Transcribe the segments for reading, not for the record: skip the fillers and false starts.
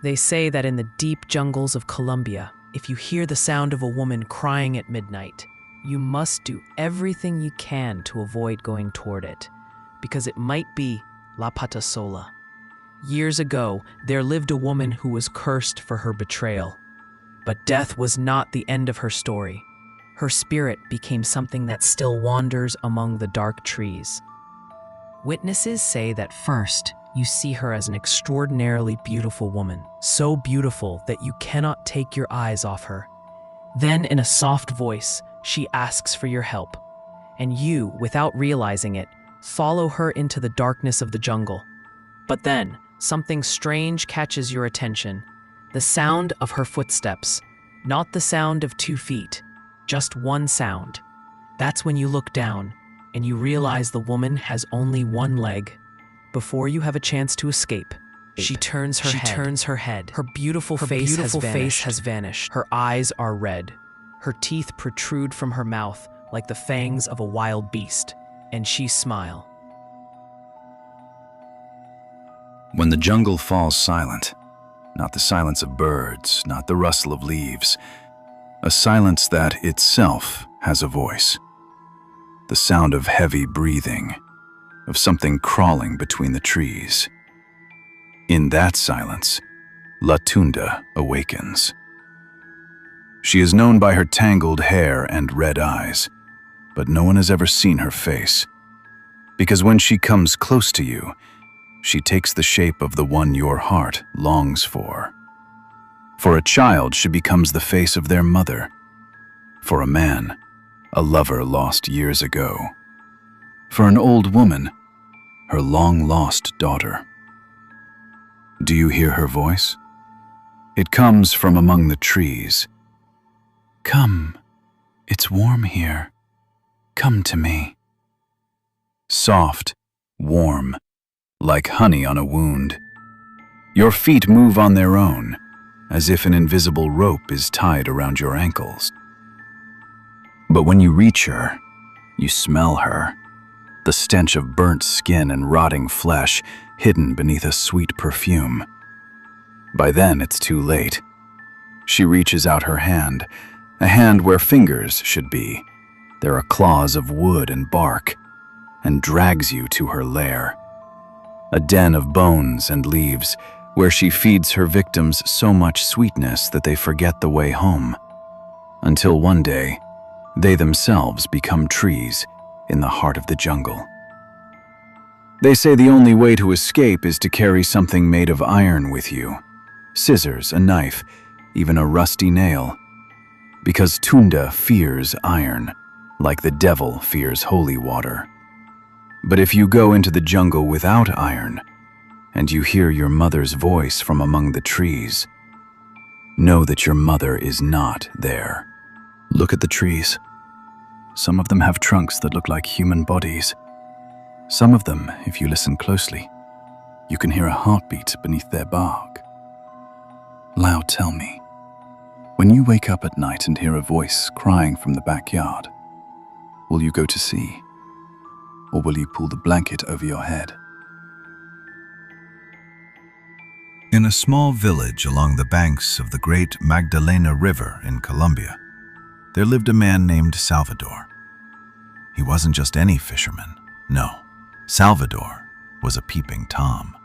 They say that in the deep jungles of Colombia, if you hear the sound of a woman crying at midnight, you must do everything you can to avoid going toward it, because it might be La Patasola. Years ago, there lived a woman who was cursed for her betrayal. But death was not the end of her story. Her spirit became something that still wanders among the dark trees. Witnesses say that first, you see her as an extraordinarily beautiful woman, so beautiful that you cannot take your eyes off her. Then, in a soft voice, she asks for your help, and you, without realizing it, follow her into the darkness of the jungle. But then, something strange catches your attention. The sound of her footsteps, not the sound of 2 feet, just one sound. That's when you look down, and you realize the woman has only one leg. Before you have a chance to escape, she turns her head. Her beautiful face has vanished. Her eyes are red. Her teeth protrude from her mouth like the fangs of a wild beast, and she smiles. When the jungle falls silent, not the silence of birds, not the rustle of leaves, a silence that itself has a voice. The sound of heavy breathing, of something crawling between the trees. In that silence, La Tunda awakens. She is known by her tangled hair and red eyes, but no one has ever seen her face. Because when she comes close to you, she takes the shape of the one your heart longs for. For a child, she becomes the face of their mother. For a man, a lover lost years ago. For an old woman, her long-lost daughter. Do you hear her voice? It comes from among the trees. Come, it's warm here. Come to me. Soft, warm, like honey on a wound. Your feet move on their own, as if an invisible rope is tied around your ankles. But when you reach her, you smell her, the stench of burnt skin and rotting flesh hidden beneath a sweet perfume. By then, it's too late. She reaches out her hand, a hand where fingers should be. There are claws of wood and bark, and drags you to her lair. A den of bones and leaves, where she feeds her victims so much sweetness that they forget the way home. Until one day, they themselves become trees in the heart of the jungle. They say the only way to escape is to carry something made of iron with you. Scissors, a knife, even a rusty nail. Because Tunda fears iron, like the devil fears holy water. But if you go into the jungle without iron, and you hear your mother's voice from among the trees, know that your mother is not there. Look at the trees. Some of them have trunks that look like human bodies. Some of them, if you listen closely, you can hear a heartbeat beneath their bark. Now tell me, when you wake up at night and hear a voice crying from the backyard, will you go to see? Or will you pull the blanket over your head? In a small village along the banks of the great Magdalena River in Colombia, there lived a man named Salvador. He wasn't just any fisherman. No, Salvador was a peeping Tom.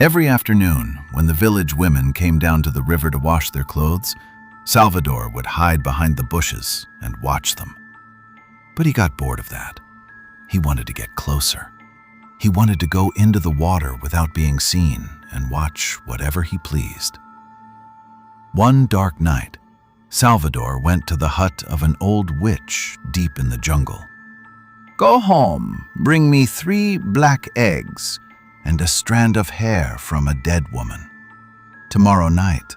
Every afternoon, when the village women came down to the river to wash their clothes, Salvador would hide behind the bushes and watch them. But he got bored of that. He wanted to get closer. He wanted to go into the water without being seen and watch whatever he pleased. One dark night, Salvador went to the hut of an old witch deep in the jungle. "Go home, bring me 3 black eggs and a strand of hair from a dead woman. Tomorrow night,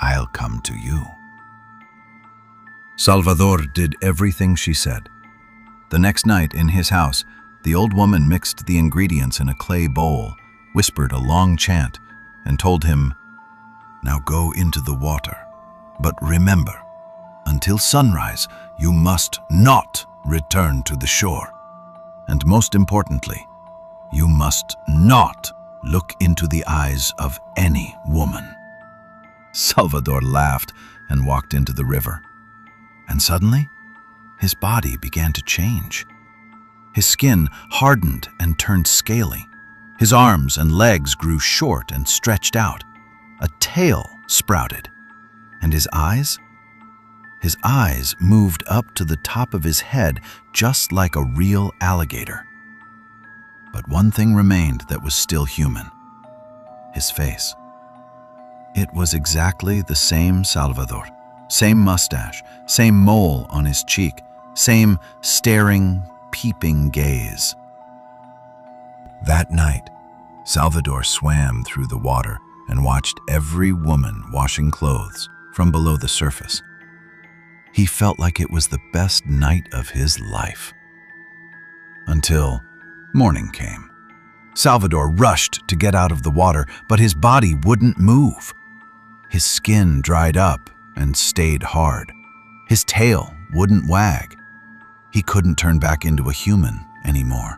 I'll come to you." Salvador did everything she said. The next night in his house, the old woman mixed the ingredients in a clay bowl, whispered a long chant, and told him, "Now go into the water. But remember, until sunrise, you must not return to the shore. And most importantly, you must not look into the eyes of any woman. Salvador laughed and walked into the river. And suddenly, his body began to change. His skin hardened and turned scaly. His arms and legs grew short and stretched out. A tail sprouted. And his eyes? His eyes moved up to the top of his head just like a real alligator. But one thing remained that was still human: his face. It was exactly the same Salvador. Same mustache, same mole on his cheek, same staring, peeping gaze. That night, Salvador swam through the water and watched every woman washing clothes from below the surface. He felt like it was the best night of his life. Until morning came. Salvador rushed to get out of the water, but his body wouldn't move. His skin dried up and stayed hard. His tail wouldn't wag. He couldn't turn back into a human anymore.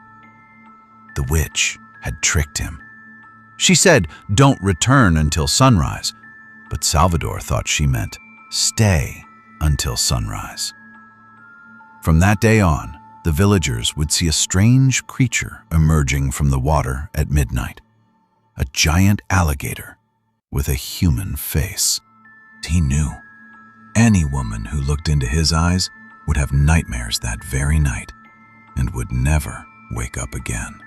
The witch had tricked him. She said, "Don't return until sunrise," but Salvador thought she meant, "Stay until sunrise." From that day on, the villagers would see a strange creature emerging from the water at midnight. A giant alligator with a human face. He knew any woman who looked into his eyes would have nightmares that very night and would never wake up again.